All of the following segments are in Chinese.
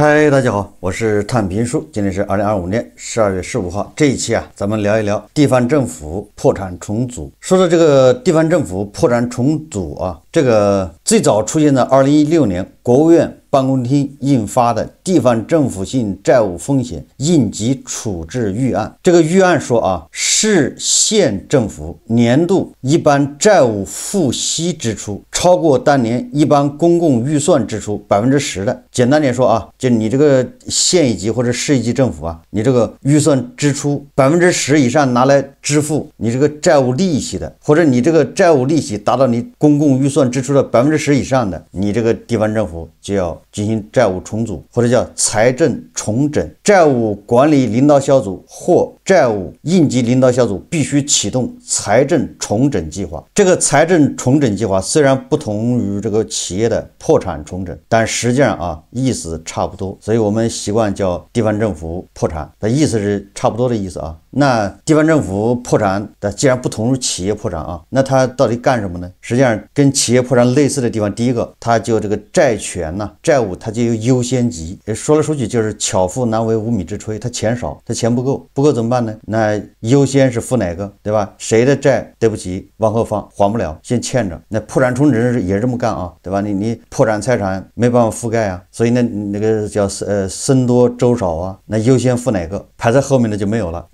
嗨，大家好，我是探评书。今天是2025年12月15号。这一期咱们聊一聊地方政府破产重组。说到这个地方政府破产重组这个最早出现在2016年国务院办公厅印发的地方政府性债务风险应急处置预案。这个预案说市县政府年度一般债务付息支出超过当年一般公共预算支出10%的。简单点说就你这个县一级或者市一级政府你这个预算支出10%以上拿来支付你这个债务利息的，或者你这个债务利息达到你公共预算支出的10%以上的，你这个地方政府就要进行债务重组，或者叫财政重整。债务管理领导小组或债务应急领导小组必须启动财政重整计划。这个财政重整计划虽然不同于这个企业的破产重整，但实际上意思差不多，所以我们习惯叫地方政府破产，的意思是差不多的意思那地方政府破产的既然不同于企业破产那它到底干什么呢？实际上跟企业破产类似的地方，第一个它就这个债权债务它就有优先级，说来说去就是巧妇难为无米之炊，它钱少，它钱不够怎么办呢？那优先是付哪个，对吧？谁的债对不起往后放，还不了先欠着。那破产重整也是这么干对吧？你破产财产没办法覆盖所以那个叫僧多粥少那优先付哪个，排在后面的就没有了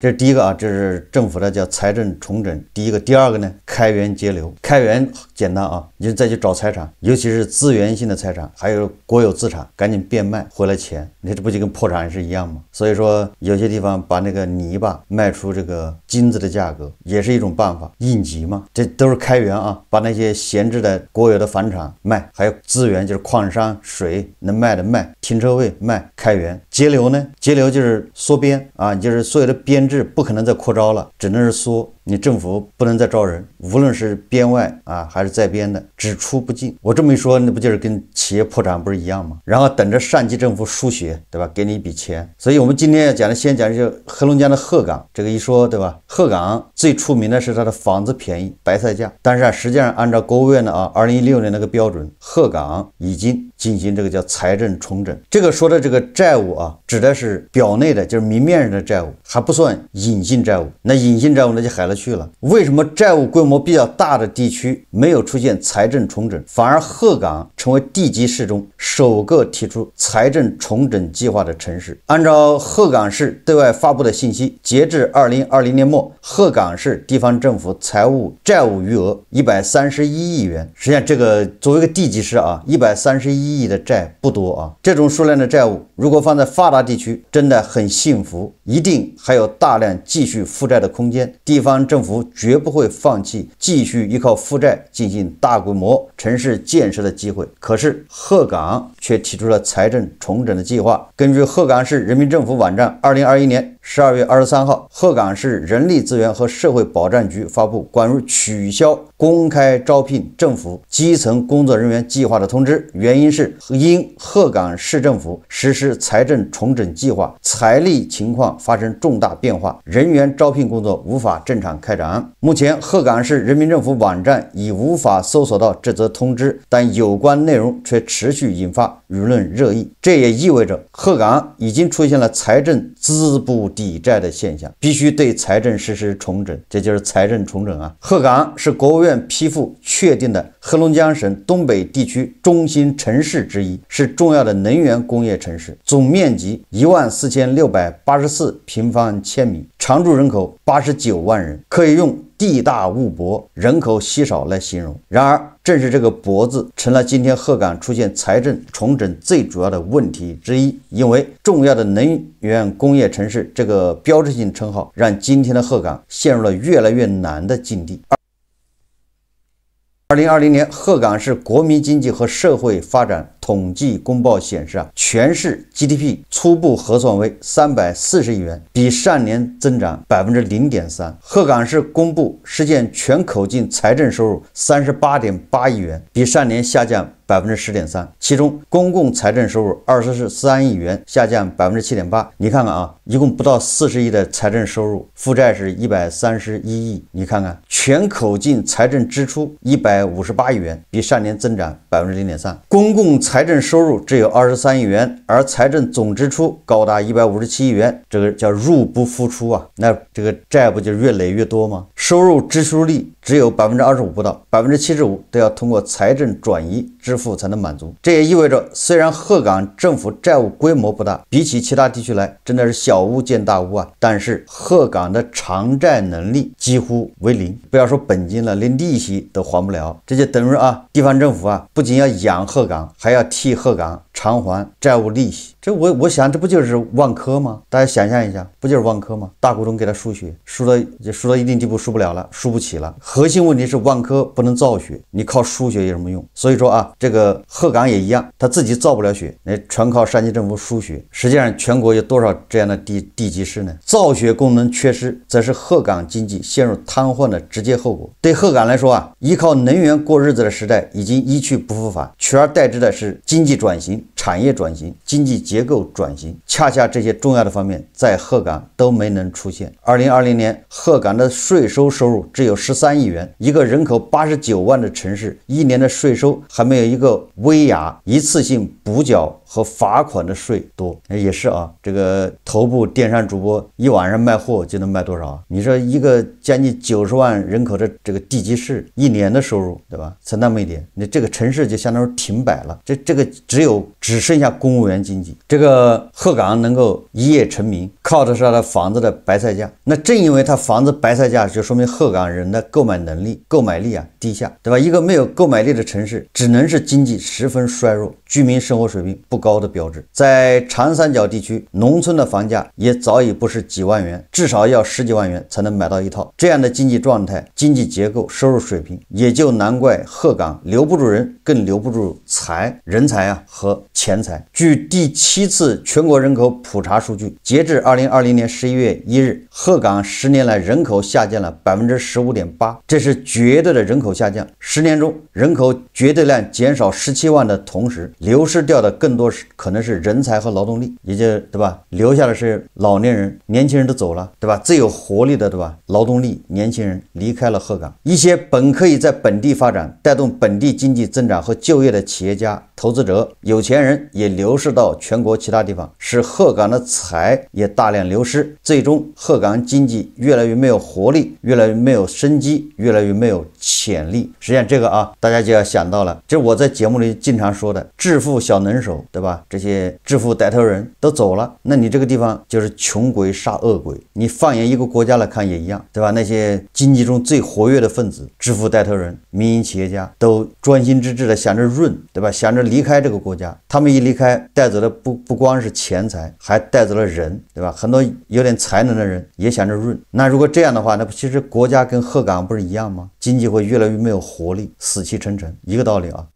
这是第一个这是政府的叫财政重整。第一个，第二个呢，开源节流。开源简单你就再去找财产，尤其是资源性的财产，还有国有资产，赶紧变卖回来钱。你这不就跟破产是一样吗？所以说有些地方把那个泥巴卖出这个金子的价格，也是一种办法，应急嘛。这都是开源把那些闲置的国有的房产卖，还有资源就是矿山水能卖的卖，停车位卖，开源。节流呢？节流就是缩编就是所有的编制不可能再扩招了，只能是缩。你政府不能再招人，无论是编外还是在编的，只出不进。我这么一说，那不就是跟企业破产不是一样吗？然后等着上级政府输血，对吧？给你一笔钱。所以我们今天要讲的，先讲就是黑龙江的鹤岗。这个一说，对吧？鹤岗最出名的是它的房子便宜，白菜价。但是实际上按照国务院的2016年那个标准，鹤岗已经进行这个叫财政重整。这个说的这个债务指的是表内的，就是明面上的债务，还不算隐性债务。那隐性债务那就海了去了。为什么债务规模比较大的地区没有出现财政重整，反而鹤岗成为地级市中首个提出财政重整计划的城市？按照鹤岗市对外发布的信息，截至2020年末，鹤岗市地方政府债务余额131亿元。实际上这个作为一个地级市131亿的债不多这种数量的债务如果放在发达地区真的很幸福，一定还有大量继续负债的空间。地方政府绝不会放弃继续依靠负债进行大规模城市建设的机会。可是鹤岗却提出了财政重整的计划。根据鹤岗市人民政府网站2021年12月23号，鹤岗市人力资源和社会保障局发布关于取消公开招聘政府基层工作人员计划的通知，原因是因鹤岗市政府实施财政重整计划，财力情况发生重大变化，人员招聘工作无法正常开展。目前鹤岗市人民政府网站已无法搜索到这则通知，但有关内容却持续引发舆论热议。这也意味着鹤岗已经出现了财政资不抵债的现象，必须对财政实施重整，这就是财政重整鹤岗是国务院批复确定的黑龙江省东北地区中心城市之一，是重要的能源工业城市，总面积14684平方千米，常住人口89万人，可以用地大物博，人口稀少来形容。然而正是这个博字成了今天鹤岗出现财政重整最主要的问题之一，因为重要的能源工业城市这个标志性称号让今天的鹤岗陷入了越来越难的境地。2020年鹤岗市国民经济和社会发展统计公报显示全市 GDP 初步核算为340亿元，比上年增长 0.3%。鹤岗市公布实现全口径财政收入 38.8亿元，比上年下降10.3%，其中公共财政收入23亿元，下降7.8%。你看看一共不到40亿的财政收入，负债是131亿。你看看全口径财政支出158亿元，比上年增长0.3%。公共财财政收入只有23亿元，而财政总支出高达157亿元，这个叫入不敷出啊，那这个债不就越累越多吗？收入支出率只有25%不到，75%都要通过财政转移支付才能满足。这也意味着，虽然鹤岗政府债务规模不大，比起其他地区来真的是小巫见大巫啊，但是鹤岗的偿债能力几乎为零，不要说本金了，连利息都还不了。这就等于啊，地方政府啊不仅要养鹤岗，还要替鹤岗偿还债务利息。这我想这不就是万科吗？大家想象一下，不就是万科吗？大股东给他输血，输到一定地步输不了了，输不起了。核心问题是万科不能造血，你靠输血有什么用？所以说啊，这个鹤岗也一样，他自己造不了血，那全靠山西政府输血。实际上全国有多少这样的地级市呢？造血功能缺失，则是鹤岗经济陷入瘫痪的直接后果。对鹤岗来说啊，依靠能源过日子的时代已经一去不复返，取而代之的是经济转型、产业转型、经济结构转型。恰恰这些重要的方面在鹤岗都没能出现。2020年，鹤岗的税收入只有13亿元，一个人口89万的城市，一年的税收还没有一个薇娅一次性补缴和罚款的税多。也是啊，这个头部电商主播一晚上卖货就能卖多少啊？你说一个将近90万人口的这个地级市，一年的收入，对吧？才那么一点，你这个城市就相当于停摆了。这个只剩下公务员经济。这个鹤岗能够一夜成名，靠的是他的房子的白菜价。那正因为他房子白菜价，就说明鹤岗人的购买力啊低下，对吧？一个没有购买力的城市，只能是经济十分衰弱、居民生活水平不高的标志。在长三角地区，农村的房价也早已不是几万元，至少要10几万元才能买到一套。这样的经济状态、经济结构、收入水平，也就难怪鹤岗留不住人，更留不住人才啊和钱财。据第7次全国人口普查数据，截至2020年11月1日，鹤岗10年来人口下降了15.8%，这是绝对的人口下降。10年中，人口绝对量减少17万的同时，流失掉的更多可能是人才和劳动力，也就对吧？留下的是老年人，年轻人都走了，对吧？最有活力的，对吧？劳动力、年轻人离开了鹤岗，一些本可以在本地发展、带动本地经济增长和就业的企业家、投资者、有钱人也流失到全国其他地方，使鹤岗的财也大量流失，最终鹤岗经济越来越没有活力，越来越没有生机，越来越没有潜力。实际上这个啊，大家就要想到了，这我在节目里经常说的，致富小能手，对吧？这些致富带头人都走了，那你这个地方就是穷鬼杀恶鬼。你放眼一个国家来看也一样，对吧？那些经济中最活跃的分子、致富带头人、民营企业家都专心致志的想着润，对吧？想着离开这个国家，他们一离开，带走的不光是钱财，还带走了人，对吧？很多有点才能的人也想着润。那如果这样的话，那不其实国家跟鹤岗不是一样吗？经济会越来越没有活力，死气沉沉，一个道理啊。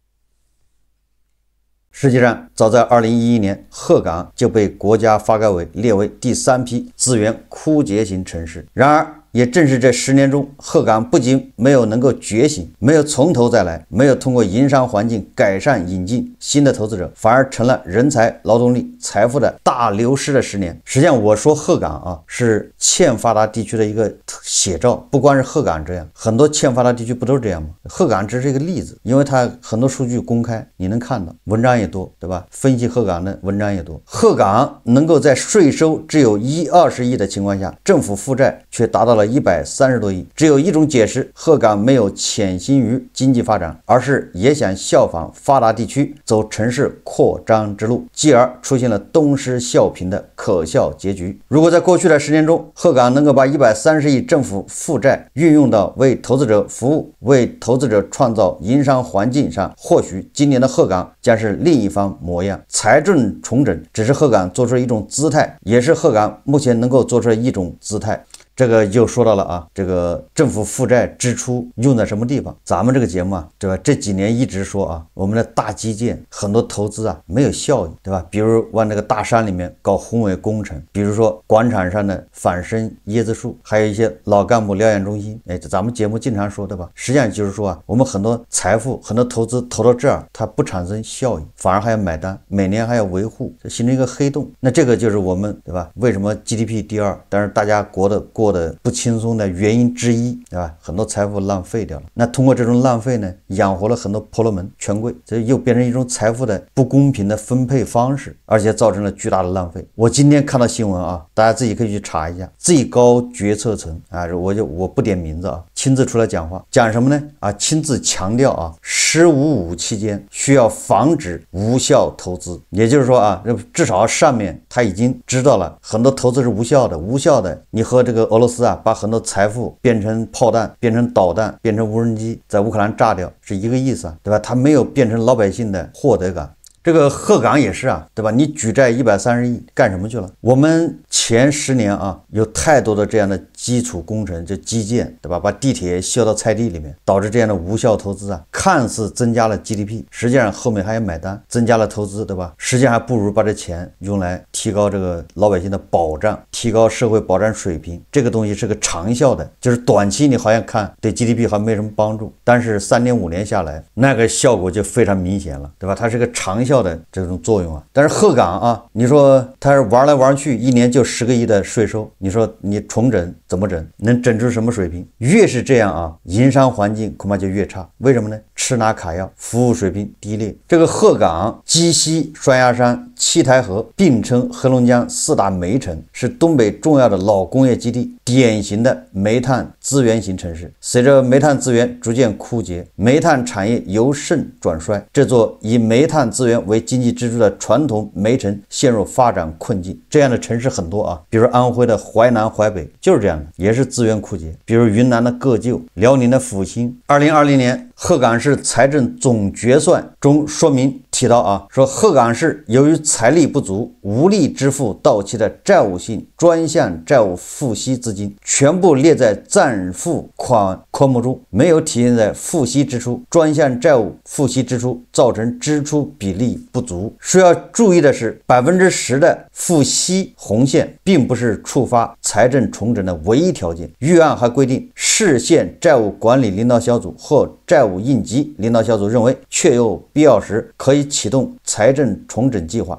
实际上，早在2011年，鹤岗就被国家发改委列为第3批资源枯竭型城市。然而，也正是这10年中，鹤岗不仅没有能够觉醒，没有从头再来，没有通过营商环境改善引进新的投资者，反而成了人才、劳动力、财富的大流失的10年。实际上，我说鹤岗啊，是欠发达地区的一个写照，不光是鹤岗这样，很多欠发达地区不都是这样吗？鹤岗只是一个例子，因为它很多数据公开，你能看到，文章也多，对吧？分析鹤岗的文章也多。鹤岗能够在税收只有20亿的情况下，政府负债却达到了130多亿，只有一种解释：鹤岗没有潜心于经济发展，而是也想效仿发达地区走城市扩张之路，继而出现了东施效颦的可笑结局。如果在过去的10年中，鹤岗能够把130亿政府负债运用到为投资者服务、为投资者创造营商环境上，或许今年的鹤岗将是另一番模样。财政重整只是鹤岗做出一种姿态，也是鹤岗目前能够做出一种姿态。这个就说到了啊，这个政府负债支出用在什么地方？咱们这个节目啊，对吧？这几年一直说啊，我们的大基建很多投资啊没有效益，对吧？比如往那个大山里面搞宏伟工程，比如说广场上的仿生椰子树，还有一些老干部疗养中心，这咱们节目经常说的吧？实际上就是说啊，我们很多财富、很多投资投到这儿，它不产生效益，反而还要买单，每年还要维护，就形成一个黑洞。那这个就是我们对吧？为什么 GDP 第2，但是大家过过得不轻松的原因之一，对吧？很多财富浪费掉了。那通过这种浪费呢，养活了很多婆罗门权贵，这又变成一种财富的不公平的分配方式，而且造成了巨大的浪费。我今天看到新闻啊，大家自己可以去查一下，最高决策层啊，我不点名字啊，亲自出来讲话，讲什么呢？啊，亲自强调啊，“15+5”期间需要防止无效投资，也就是说啊，至少上面他已经知道了很多投资是无效的，你和这个俄罗斯啊，把很多财富变成炮弹、变成导弹、变成无人机，在乌克兰炸掉，是一个意思啊，对吧？他没有变成老百姓的获得感。这个鹤岗也是啊，对吧？你举债130亿干什么去了？我们前10年啊，有太多的这样的基础工程，就基建，对吧？把地铁修到菜地里面，导致这样的无效投资啊，看似增加了 GDP， 实际上后面还要买单，增加了投资，对吧？实际上还不如把这钱用来提高这个老百姓的保障，提高社会保障水平。这个东西是个长效的，就是短期你好像看对 GDP 好像没什么帮助，但是3年5年下来，那个效果就非常明显了，对吧？它是个长效的这种作用啊。但是鹤岗啊，你说它是玩来玩去1年就10个亿的税收，你说你重整怎么整？能整出什么水平？越是这样啊，营商环境恐怕就越差。为什么呢？吃拿卡要，服务水平低劣。这个鹤岗、鸡西、双鸭山、七台河并称黑龙江4大煤城，是东北重要的老工业基地，典型的煤炭资源型城市。随着煤炭资源逐渐枯竭，煤炭产业由盛转衰，这座以煤炭资源为经济支柱的传统煤城陷入发展困境。这样的城市很多啊，比如安徽的淮南、淮北就是这样的，也是资源枯竭。比如云南的个旧、辽宁的阜新。2020年鹤岗市财政总决算中说明提到啊，说鹤岗市由于财力不足，无力支付到期的债务性专项债务付息资金，全部列在暂付款科目中，没有体现在付息支出。专项债务付息支出造成支出比例不足。需要注意的是，10%的付息红线并不是触发财政重整的唯一条件。预案还规定，市县债务管理领导小组或债务应急领导小组认为确有必要时，可以启动财政重整计划。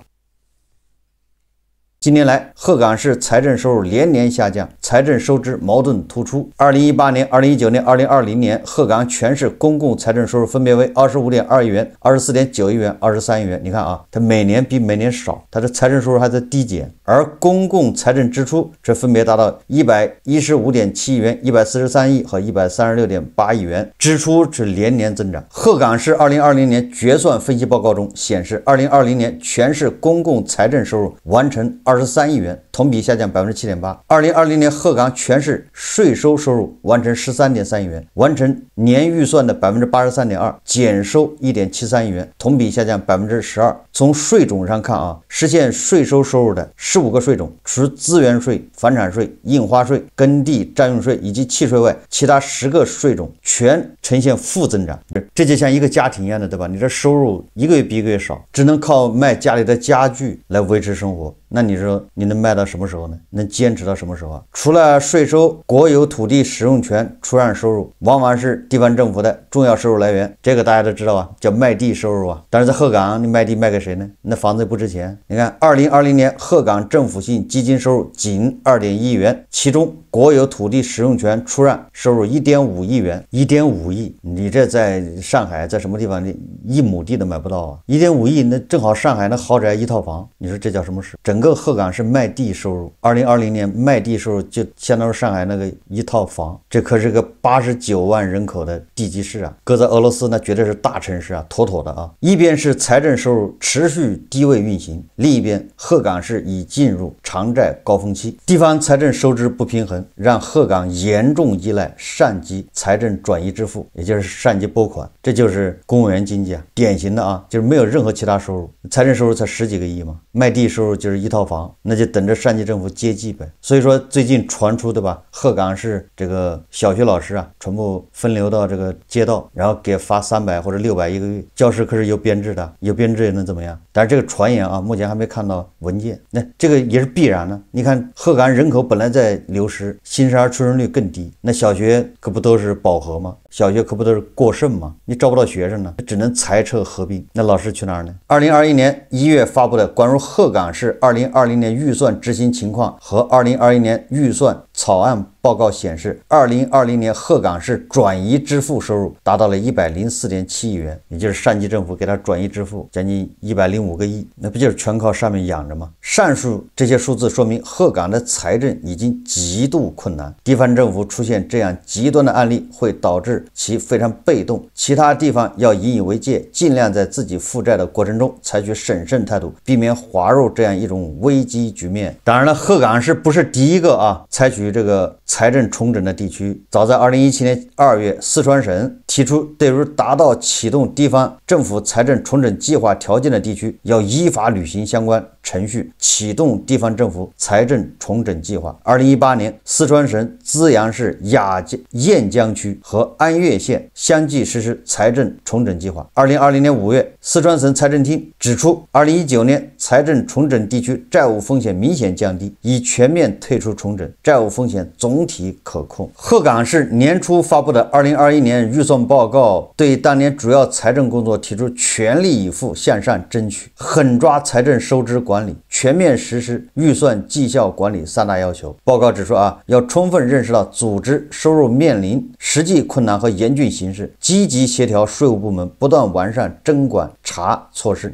近年来，鹤岗市财政收入连年下降，财政收支矛盾突出。2018年、2019年、2020年，鹤岗全市公共财政收入分别为25.2亿元、24.9亿元、23亿元。你看啊，它每年比每年少，它的财政收入还在递减，而公共财政支出则分别达到115.7亿元、143亿和136.8亿元，支出是连年增长。鹤岗市2020年决算分析报告中显示，2020年全市公共财政收入完成23亿元，同比下降 7.8%。2020年鹤岗全市税收收入完成13.3亿元，完成年预算的 83.2%， 减收 1.73亿元，同比下降 12%。从税种上看啊，实现税收收入的15个税种，除资源税、房产税、印花税、耕地占用税以及契税外，其他10个税种全呈现负增长。这就像一个家庭一样的，对吧？你这收入一个月比一个月少，只能靠卖家里的家具来维持生活。那你说你能卖到什么时候呢？能坚持到什么时候啊？除了税收，国有土地使用权出让收入往往是地方政府的重要收入来源，这个大家都知道啊，叫卖地收入啊。但是在鹤岗，你卖地卖给谁呢？那房子不值钱。你看2020年鹤岗政府性基金收入仅 2.1亿元，其中国有土地使用权出让收入 1.5亿元。1.5亿，你这在上海在什么地方你1亩地都买不到啊。1.5亿，那正好上海那豪宅1套房，你说这叫什么事？整个鹤岗是卖地收入，2020年卖地收入就相当于上海那个1套房，这可是个89万人口的地级市啊，搁在俄罗斯那绝对是大城市啊，妥妥的啊。一边是财政收入持续低位运行，另一边鹤岗市已进入偿债高峰期，地方财政收支不平衡，让鹤岗严重依赖上级财政转移支付，也就是上级拨款，这就是公务员经济啊，典型的啊，就是没有任何其他收入，财政收入才10几个亿嘛，卖地收入就是1套房，那就等着上级政府接济呗。所以说最近传出对吧，鹤岗市这个小学老师啊，全部分流到这个街道，然后给发300或者600一个月，教师可是有编制的，有编制也能怎么样？但是这个传言啊，目前还没看到文件，那这个也是必然的。你看鹤岗人口本来在流失，新生儿出生率更低，那小学可不都是饱和吗？小学可不都是过剩吗？你招不到学生呢，只能裁撤合并，那老师去哪儿呢？2021年1月发布的关于鹤岗市2020年预算执行情况和2021年预算草案报告显示，2020年鹤岗市转移支付收入达到了104.7亿元，也就是上级政府给他转移支付将近105个亿，那不就是全靠上面养着吗？上述这些数字说明鹤岗的财政已经极度困难，地方政府出现这样极端的案例会导致其非常被动，其他地方要引以为戒，尽量在自己负债的过程中采取审慎态度，避免滑入这样一种危机局面。当然了，鹤岗市不是第一个采取这个财政重整的地区，早在2017年2月，四川省提出对于达到启动地方政府财政重整计划条件的地区，要依法履行相关程序，启动地方政府财政重整计划。2018年，四川省资阳市兖江区和安岳县相继实施财政重整计划。2020年5月，四川省财政厅指出，2019年财政重整地区债务风险明显降低，已全面退出重整，债务风险总体可控。鹤岗市年初发布的2021年预算报告对当年主要财政工作提出全力以赴向上争取，狠抓财政收支管理，全面实施预算绩效管理3大要求。报告指出要充分认识到组织收入面临实际困难和严峻形势，积极协调税务部门，不断完善征管查措施。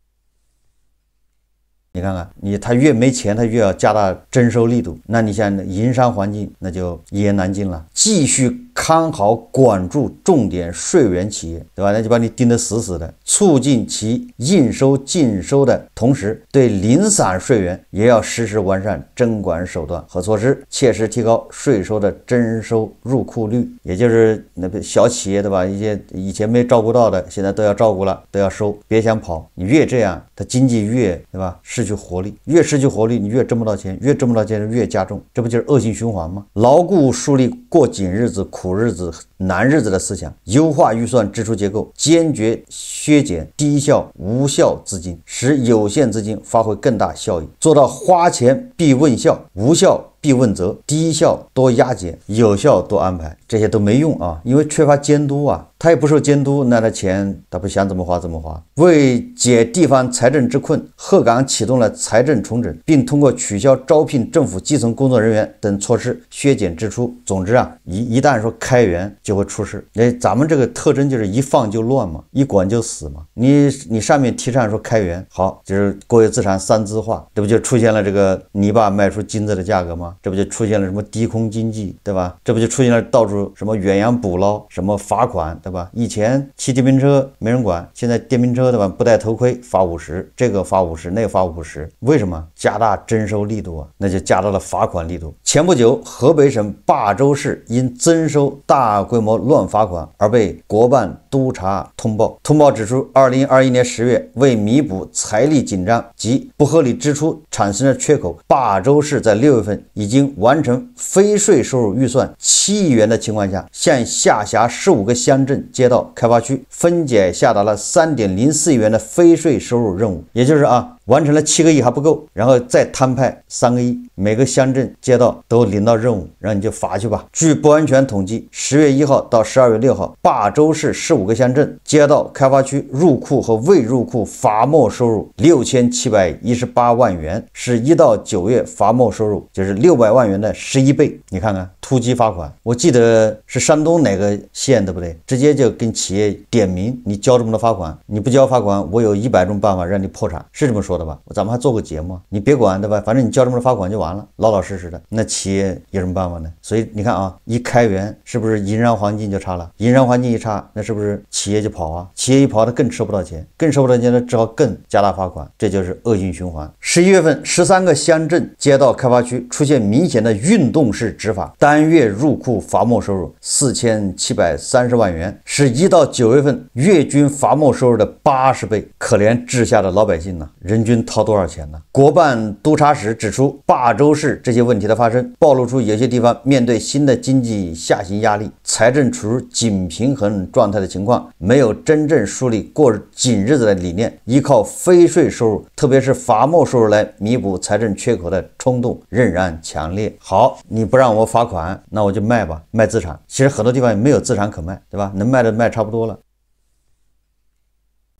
你看看，他越没钱，他越要加大征收力度，那你像营商环境那就一言难尽了。继续看好管住重点税源企业，对吧？那就把你盯得死死的，促进其应收尽收的同时，对零散税源也要实时完善征管手段和措施，切实提高税收的征收入库率，也就是那个小企业，对吧？一些以前没照顾到的，现在都要照顾了，都要收，别想跑。你越这样，它经济越，对吧？失去活力，越失去活力，你越挣不到钱，越挣不到钱越加重，这不就是恶性循环吗？牢固树立过紧日子、苦日子、难日子的思想，优化预算支出结构，坚决削减低效无效资金，使有限资金发挥更大效益，做到花钱必问效，无效必问责，低效多压减，有效多安排。这些都没用因为缺乏监督他也不受监督，那他钱他不想怎么花怎么花。为解地方财政之困，鹤岗启动了财政重整，并通过取消招聘政府基层工作人员等措施削减支出。总之一旦说开源就会出事。咱们这个特征就是一放就乱嘛，一管就死嘛。你上面提倡说开源好，就是国有资产3资化，这不就出现了这个泥巴卖出金子的价格吗？这不就出现了什么低空经济，对吧？这不就出现了到处什么远洋捕捞，什么罚款，对吧？以前骑电瓶车没人管，现在电瓶车，对吧？不戴头盔罚50，这个罚50，那个罚50，为什么？加大征收力度那就加大了罚款力度。前不久，河北省霸州市因增收大规模乱罚款而被国办督察通报。通报指出，2021年10月，为弥补财力紧张及不合理支出产生的缺口，霸州市在6月份已经完成非税收入预算7亿元的情况下，向下辖15个乡镇、街道、开发区分解下达了3.04亿元的非税收入任务，也就是完成了7个亿还不够，然后再摊派3个亿，每个乡镇街道都领到任务，然后你就罚去吧。据不完全统计，10月1号到12月6号，霸州市15个乡镇、街道、开发区入库和未入库罚没收入6718万元，是1到9月罚没收入就是600万元的11倍。你看看突击罚款，我记得是山东哪个县，对不对？直接就跟企业点名，你交这么多罚款，你不交罚款，我有100种办法让你破产，是这么说的吧？咱们还做个节目，你别管，对吧？反正你交这么多罚款就完了，老老实实的。那企业有什么办法呢？所以你看一开源是不是营商环境就差了？营商环境一差，那是不是企业就跑企业一跑，他更收不到钱，更收不到钱，他只好更加大罚款，这就是恶性循环。11月份13个乡镇、街道、开发区出现明显的运动式执法，单月入库罚没收入4730万元，是1到9月份月均罚没收入的80倍。可怜治下的老百姓人人均掏多少钱呢？国办督察室指出，霸州市这些问题的发生，暴露出有些地方面对新的经济下行压力，财政处于紧平衡状态的情况，没有真正树立过紧日子的理念，依靠非税收入，特别是罚没收入来弥补财政缺口的冲动仍然强烈。好，你不让我罚款，那我就卖吧，卖资产。其实很多地方也没有资产可卖，对吧？能卖的卖差不多了。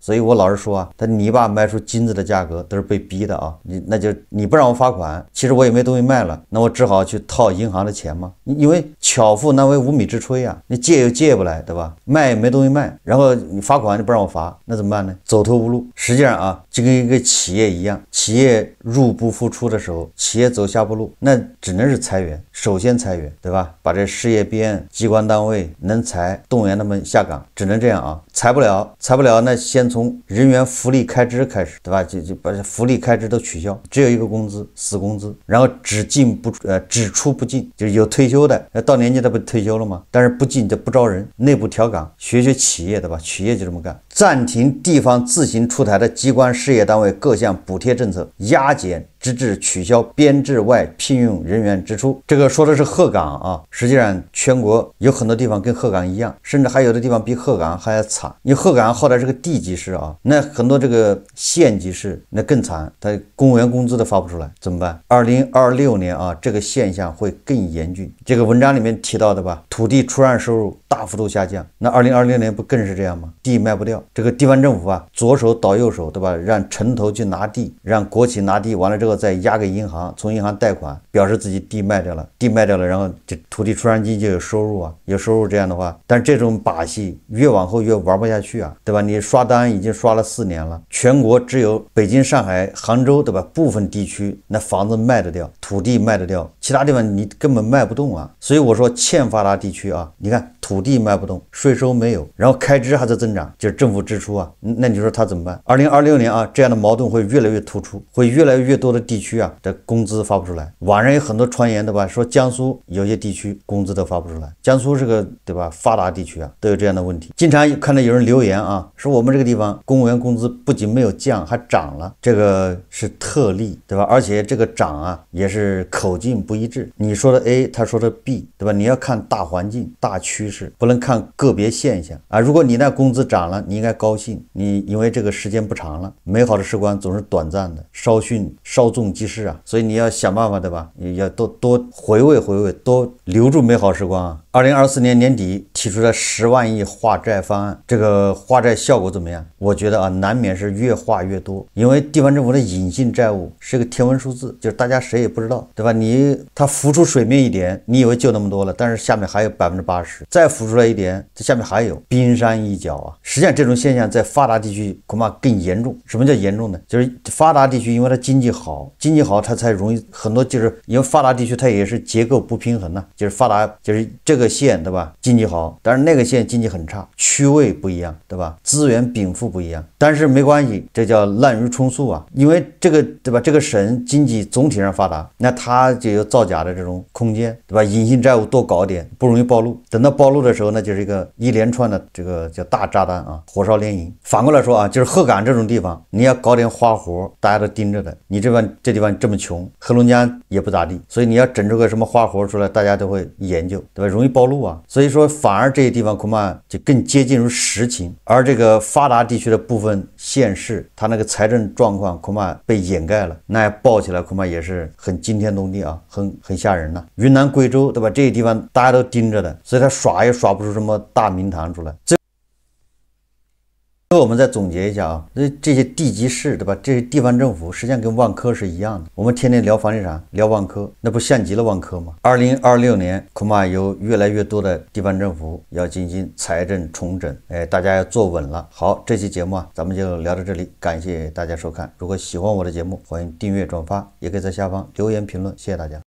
所以我老是说啊，他泥巴卖出金子的价格都是被逼的啊，你不让我罚款，其实我也没东西卖了，那我只好去套银行的钱嘛。因为巧妇难为无米之炊啊，你借又借不来，对吧？卖也没东西卖，然后你罚款你不让我罚，那怎么办呢？走投无路。实际上啊，就跟一个企业一样，企业入不敷出的时候，企业走下坡路，那只能是裁员，首先裁员，对吧？把这事业编、机关单位能裁，动员他们下岗，只能这样啊。裁不了，那先从人员福利开支开始，对吧？就把福利开支都取消，只有一个工资，死工资，然后只出不进，就是有退休的，到年纪他不退休了吗？但是不进就不招人，内部调岗，学企业，对吧？企业就这么干。暂停地方自行出台的机关事业单位各项补贴政策，压减直至取消编制外聘用人员支出。这个说的是鹤岗啊，实际上全国有很多地方跟鹤岗一样，甚至还有的地方比鹤岗还要惨。因为鹤岗后来是个地级市啊，那很多这个县级市那更惨，他公务员工资都发不出来，怎么办？2026年啊，这个现象会更严峻。这个文章里面提到的吧，土地出让收入大幅度下降，那2026年不更是这样吗？地卖不掉，这个地方政府啊，左手倒右手，对吧？让城头去拿地，让国企拿地，完了之后再押给银行，从银行贷款，表示自己地卖掉了，然后这土地出让金就有收入啊，有收入这样的话，但是这种把戏越往后越玩不下去啊，对吧？你刷单已经刷了4年了，全国只有北京、上海、杭州，对吧？部分地区那房子卖得掉，土地卖得掉，其他地方你根本卖不动啊。所以我说欠发达地区啊，你看土地卖不动，税收没有，然后开支还在增长，就是政府支出啊，那你说他怎么办？2026年啊，这样的矛盾会越来越突出，会越来越多的地区啊，这工资发不出来。网上有很多传言，对吧？说江苏有些地区工资都发不出来，江苏是个，对吧？发达地区啊，都有这样的问题。经常看到有人留言啊，说我们这个地方公务员工资不仅没有降，还涨了，这个是特例，对吧？而且这个涨啊，也是口径不一致，你说的 A， 他说的 B， 对吧？你要看大环境、大趋势，不能看个别现象啊。如果你那工资涨了，你应该高兴，因为这个时间不长了，美好的时光总是短暂的，稍纵即逝啊，所以你要想办法，对吧？你要多回味，多留住美好时光啊。2024年年底提出了10万亿化债方案，这个化债效果怎么样？我觉得啊，难免是越化越多，因为地方政府的隐性债务是个天文数字，就是大家谁也不知道，对吧？它浮出水面一点，你以为就那么多了，但是下面还有80%，再浮出来一点，这下面还有冰山一角啊。实际上这种现象在发达地区恐怕更严重。什么叫严重呢？就是发达地区因为它经济好，它才容易很多，就是因为发达地区它也是结构不平衡呢，就是发达就是这个县，对吧？经济好，但是那个县经济很差，区位不一样，对吧？资源禀赋不一样，但是没关系，这叫滥竽充数啊。因为这个，对吧？这个省经济总体上发达，那它就有造假的这种空间，对吧？隐性债务多搞点，不容易暴露。等到暴露的时候，那就是一连串的这个叫大炸弹啊，火烧连营。反过来说啊，就是鹤岗这种地方，你要搞点花活，大家都盯着的。你这地方这么穷，黑龙江也不咋地，所以你要整出个什么花活出来，大家都会研究，对吧？容易暴露啊。所以说，反而这些地方恐怕就更接近于实情，而这个发达地区的部分县市，它那个财政状况恐怕被掩盖了，那报起来恐怕也是很惊天动地啊，很吓人呐。云南、贵州，对吧？这些地方大家都盯着的，所以他耍也耍不出什么大名堂出来。最后我们再总结一下啊，这些地级市，对吧？这些地方政府实际上跟万科是一样的。我们天天聊房地产，聊万科，那不像极了万科吗？2026年恐怕有越来越多的地方政府要进行财政重整，大家要坐稳了。好，这期节目啊，咱们就聊到这里，感谢大家收看。如果喜欢我的节目，欢迎订阅转发，也可以在下方留言评论，谢谢大家。